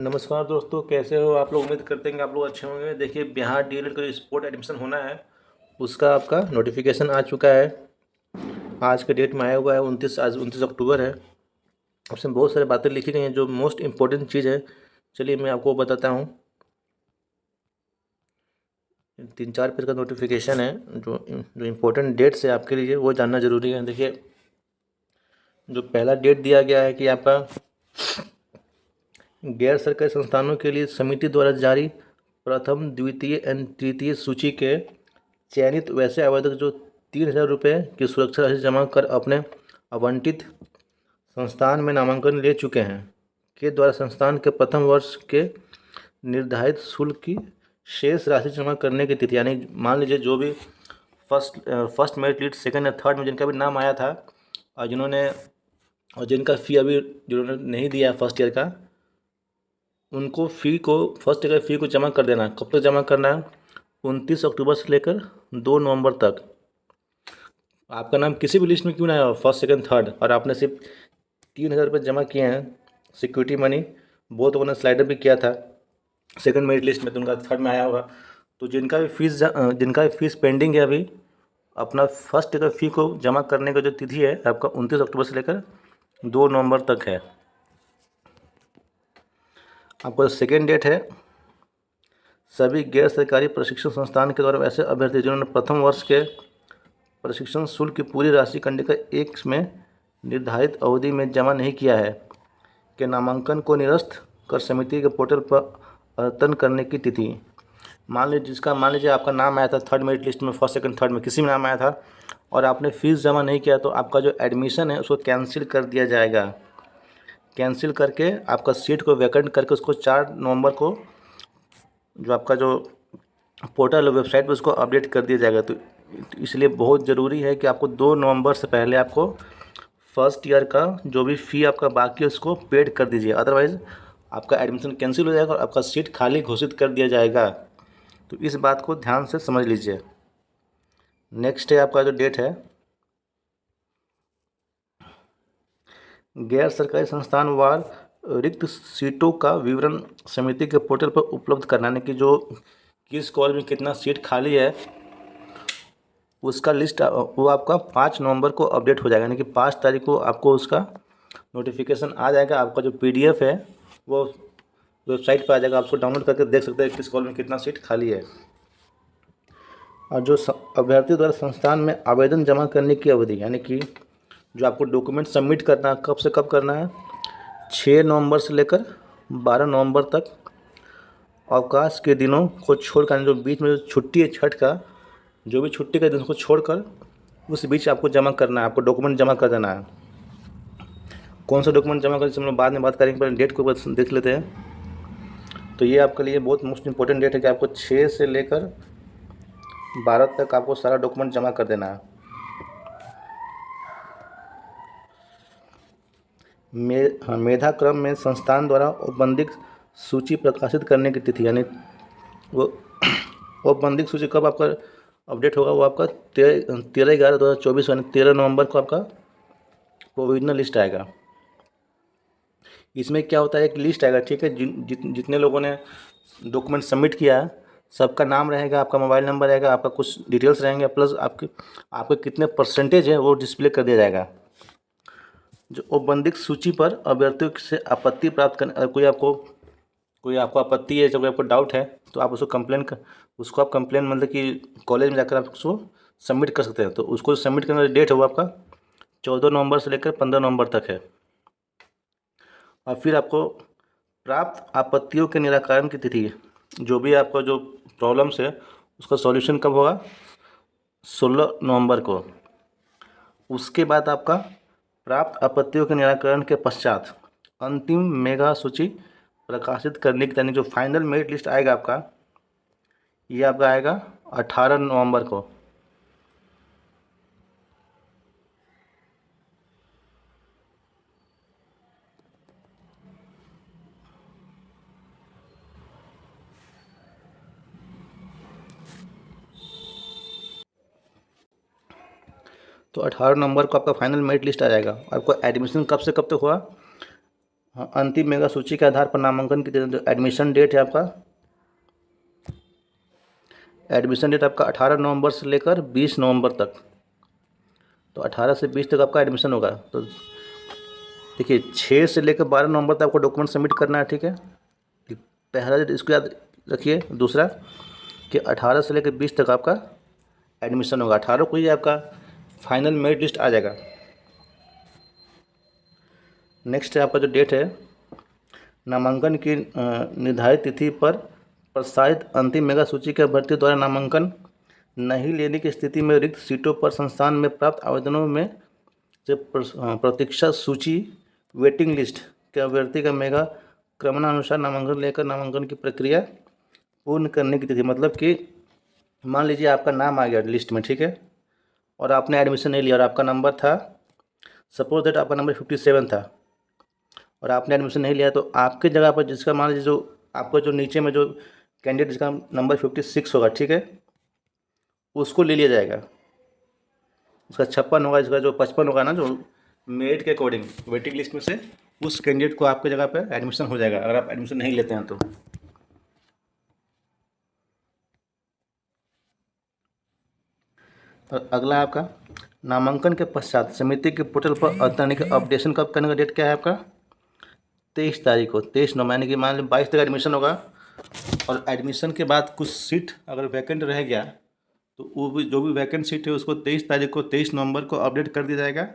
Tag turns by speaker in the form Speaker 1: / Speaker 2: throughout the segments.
Speaker 1: नमस्कार दोस्तों, कैसे हो आप लोग। उम्मीद करते हैं कि आप लोग अच्छे होंगे। देखिए, बिहार डीएलएड का जो स्पोर्ट एडमिशन होना है उसका आपका नोटिफिकेशन आ चुका है। आज के डेट में आया हुआ है 29, आज 29 अक्टूबर है। उसमें बहुत सारी बातें लिखी गई हैं जो मोस्ट इम्पोर्टेंट चीज़ है। चलिए मैं आपको बताता हूँ। 3-4 पेज का नोटिफिकेशन है। जो जो इम्पोर्टेंट डेट्स है आपके लिए वो जानना ज़रूरी है। देखिए, जो पहला डेट दिया गया है कि आपका गैर सरकारी संस्थानों के लिए समिति द्वारा जारी प्रथम, द्वितीय एवं तृतीय सूची के चयनित वैसे आवेदक जो 3,000 रुपये की सुरक्षा राशि जमा कर अपने आवंटित संस्थान में नामांकन ले चुके हैं के द्वारा संस्थान के प्रथम वर्ष के निर्धारित शुल्क की शेष राशि जमा करने की तिथि, यानी मान लीजिए जो भी फर्स्ट मेरिट लिस्ट, सेकंड या थर्ड में जिनका भी नाम आया था और जिनका फ़ी अभी जिन्होंने नहीं दिया फर्स्ट ईयर का, उनको फर्स्ट ईयर का फ़ी को जमा कर देना है। कब तक जमा करना है? 29 अक्टूबर से लेकर 2 नवंबर तक। आपका नाम किसी भी लिस्ट में क्यों ना आया हो, फर्स्ट सेकंड थर्ड, और आपने सिर्फ 3,000 रुपये जमा किए हैं सिक्योरिटी मनी। बहुत लोगों ने स्लाइडर भी किया था सेकंड मेरिट लिस्ट में, तो उनका थर्ड में आया होगा। तो जिनका भी फीस पेंडिंग है अभी, अपना फर्स्ट ईयर का फ़ी को जमा करने का जो तिथि है आपका 29 अक्टूबर से लेकर 2 नवंबर तक है। आपका सेकेंड डेट है, सभी गैर सरकारी प्रशिक्षण संस्थान के द्वारा वैसे अभ्यर्थी जिन्होंने प्रथम वर्ष के प्रशिक्षण शुल्क की पूरी राशि कंडिका 1 में निर्धारित अवधि में जमा नहीं किया है के नामांकन को निरस्त कर समिति के पोर्टल पर अद्यतन करने की तिथि। मान लीजिए आपका नाम आया था थर्ड मेरिट लिस्ट में, फर्स्ट सेकंड थर्ड में किसी में नाम आया था और आपने फीस जमा नहीं किया, तो आपका जो एडमिशन है उसको कैंसिल कर दिया जाएगा। कैंसिल करके आपका सीट को वैकेंट करके उसको 4 नवंबर को जो आपका जो पोर्टल वेबसाइट पर उसको अपडेट कर दिया जाएगा। तो इसलिए बहुत ज़रूरी है कि आपको 2 नवंबर से पहले आपको फर्स्ट ईयर का जो भी फ़ी आपका बाकी है उसको पेड कर दीजिए, अदरवाइज़ आपका एडमिशन कैंसिल हो जाएगा और आपका सीट खाली घोषित कर दिया जाएगा। तो इस बात को ध्यान से समझ लीजिए। नेक्स्ट है आपका जो डेट है, गैर सरकारी संस्थान वार रिक्त सीटों का विवरण समिति के पोर्टल पर उपलब्ध कराने की, जो किस कॉलेज में कितना सीट खाली है उसका लिस्ट वो आपका 5 नवंबर को अपडेट हो जाएगा, यानी कि 5 तारीख को आपको उसका नोटिफिकेशन आ जाएगा। आपका जो PDF है वो वेबसाइट पर आ जाएगा, आप उसको डाउनलोड करके देख सकते हैं किस कॉलेज में कितना सीट खाली है। और जो अभ्यर्थी द्वारा संस्थान में आवेदन जमा करने की अवधि, यानी कि जो आपको डॉक्यूमेंट सबमिट करना है कब से कब करना है, 6 नवंबर से लेकर 12 नवंबर तक। अवकाश के दिनों को छोड़कर, जो बीच में जो छुट्टी है छठ का, जो भी छुट्टी का दिन को छोड़कर उस बीच आपको जमा करना है, आपको डॉक्यूमेंट जमा कर देना है। कौन सा डॉक्यूमेंट जमा करें हम लोग बाद में बात करेंगे, पहले डेट को बस देख लेते हैं। तो ये आपके लिए बहुत मोस्ट इंपॉर्टेंट डेट है कि आपको 6 से लेकर 12 तक आपको सारा डॉक्यूमेंट जमा कर देना है। मेधा क्रम में संस्थान द्वारा औपबंधिक सूची प्रकाशित करने की तिथि, यानी वो औपबंधिक सूची कब आपका अपडेट होगा, वो आपका 13/11/2024 यानी 13 नवंबर को आपका प्रोविजनल लिस्ट आएगा। इसमें क्या होता है, एक लिस्ट आएगा, ठीक है, जितने लोगों ने डॉक्यूमेंट सबमिट किया है सबका नाम रहेगा, आपका मोबाइल नंबर रहेगा, आपका कुछ डिटेल्स रहेंगे, प्लस आपके कितने परसेंटेज है वो डिस्प्ले कर दिया जाएगा। जो औपबंधिक सूची पर अभ्यर्थियों से आपत्ति प्राप्त करने, कोई आपको आपत्ति है, जब आपको डाउट है तो आप उसको आप कंप्लेन मतलब कि कॉलेज में जाकर आप उसको सबमिट कर सकते हैं। तो उसको सबमिट करने का डेट है वो आपका 14 नवंबर से लेकर 15 नवंबर तक है। और फिर आपको प्राप्त आपत्तियों के निराकरण की तिथि, जो भी आपका जो प्रॉब्लम्स है उसका सॉल्यूशन कब होगा, 16 नवंबर को। उसके बाद आपका प्राप्त आपत्तियों के निराकरण के पश्चात अंतिम मेगा सूची प्रकाशित करने की, यानी जो फाइनल मेरिट लिस्ट आएगा आपका, ये आपका आएगा 18 नवंबर को। तो 18 नवंबर को आपका फाइनल मेरिट लिस्ट आ जाएगा। आपको एडमिशन कब से कब तक हुआ, हाँ, अंतिम मेगा सूची के आधार पर नामांकन की जो एडमिशन डेट है आपका, एडमिशन डेट आपका 18 नवंबर से लेकर 20 नवंबर तक। तो 18 से 20 तक आपका एडमिशन होगा। तो देखिए 6 से लेकर 12 नवंबर तक आपको डॉक्यूमेंट सबमिट करना है, ठीक है। पहला डेट इसको याद रखिए। दूसरा कि 18 से लेकर 20 तक आपका एडमिशन होगा। 18 को ही आपका फाइनल मेरिट लिस्ट आ जाएगा। नेक्स्ट है आपका जो डेट है, नामांकन की निर्धारित तिथि पर प्रसारित अंतिम मेगा सूची के अभ्यर्थी द्वारा नामांकन नहीं लेने की स्थिति में रिक्त सीटों पर संस्थान में प्राप्त आवेदनों में से प्रतीक्षा सूची वेटिंग लिस्ट के अभ्यर्थी का मेगा क्रमानुसार नामांकन लेकर नामांकन की प्रक्रिया पूर्ण करने की तिथि। मतलब कि मान लीजिए आपका नाम आ गया लिस्ट में, ठीक है, और आपने एडमिशन नहीं लिया और आपका नंबर था, सपोज दैट आपका नंबर 57 था और आपने एडमिशन नहीं लिया, तो आपके जगह पर जिसका मान लीजिए जो आपको जो नीचे में जो कैंडिडेट जिसका नंबर 56 होगा, ठीक है, उसको ले लिया जाएगा। उसका 56 होगा, इसका जो 55 होगा ना, जो मेरिट के अकॉर्डिंग वेटिंग लिस्ट में से उस कैंडिडेट को आपके जगह पे एडमिशन हो जाएगा अगर आप एडमिशन नहीं लेते हैं तो। और अगला आपका नामांकन के पश्चात समिति के पोर्टल पर अवतरणी का अपडेशन कब करने का डेट क्या है आपका, 23 तारीख को, 23 नवंबर, यानी कि मान लीजिए 22 तक एडमिशन होगा और एडमिशन के बाद कुछ सीट अगर वैकेंट रह गया तो वो भी जो भी वैकेंट सीट है उसको 23 तारीख को, 23 नवंबर को अपडेट कर दिया जाएगा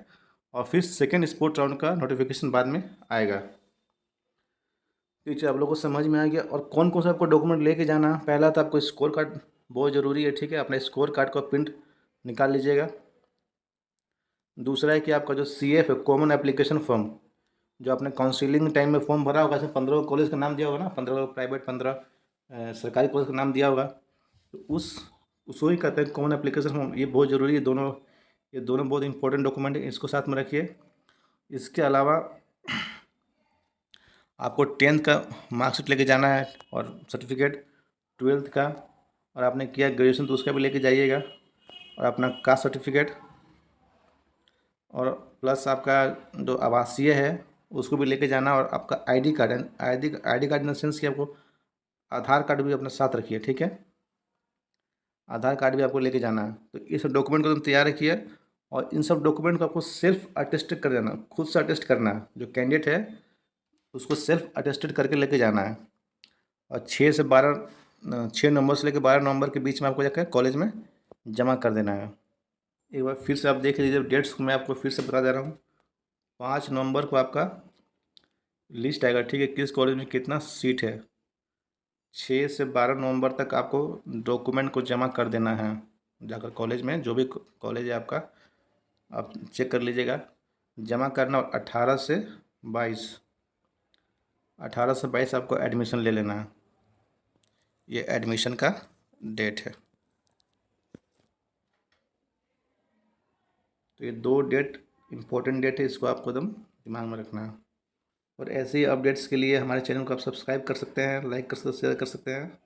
Speaker 1: और फिर सेकेंड स्पोर्ट राउंड का नोटिफिकेशन बाद में आएगा। ठीक है, आप लोगों को समझ में आ गया। और कौन कौन सा आपको डॉक्यूमेंट लेके जाना है, पहला तो आपको स्कोर कार्ड बहुत ज़रूरी है, ठीक है, अपने स्कोर कार्ड का प्रिंट निकाल लीजिएगा। दूसरा है कि आपका जो CF है, कॉमन एप्लीकेशन फॉर्म, जो आपने काउंसिलिंग टाइम में फॉर्म भरा होगा, इसमें 15 कॉलेज का नाम दिया होगा ना, 15 प्राइवेट, 15 सरकारी कॉलेज का नाम दिया होगा, तो उसको ही कहते हैं कॉमन एप्लीकेशन फॉर्म। ये बहुत ज़रूरी है, ये दोनों बहुत इंपॉर्टेंट डॉक्यूमेंट है, इसको साथ में रखिए। इसके अलावा आपको 10th का मार्कशीट लेके जाना है और सर्टिफिकेट 12th का, और आपने किया ग्रेजुएशन तो उसका भी लेके जाइएगा, और अपना कास्ट सर्टिफिकेट, और प्लस आपका जो आवासीय है उसको भी लेके जाना, और आपका ID card, I D card in the sense कि आपको आधार कार्ड भी अपने साथ रखिए, ठीक है, आधार कार्ड भी आपको लेके जाना है। तो ये सब डॉक्यूमेंट को तुम तैयार रखिए और इन सब डॉक्यूमेंट को आपको सेल्फ अटेस्टेड कर देना, खुद से अटेस्ट करना है। जो कैंडिडेट है उसको सेल्फ अटेस्टेड करके लेके जाना है, और 6 नवंबर से लेकर 12 नवंबर के बीच में आपको जाकर कॉलेज में जमा कर देना है। एक बार फिर से आप देख लीजिए डेट्स को, मैं आपको फिर से बता दे रहा हूँ। 5 नवंबर को आपका लिस्ट आएगा, ठीक है, किस कॉलेज में कितना सीट है। 6 से 12 नवंबर तक आपको डॉक्यूमेंट को जमा कर देना है जाकर कॉलेज में, जो भी कॉलेज है आपका आप चेक कर लीजिएगा, जमा करना। और 18 से 22 आपको एडमिशन ले लेना है। ये एडमिशन का डेट है। तो ये 2 डेट इम्पोर्टेंट डेट है, इसको आपको एकदम दिमाग में रखना है। और ऐसे ही अपडेट्स के लिए हमारे चैनल को आप सब्सक्राइब कर सकते हैं, लाइक कर सकते हैं, शेयर कर सकते हैं।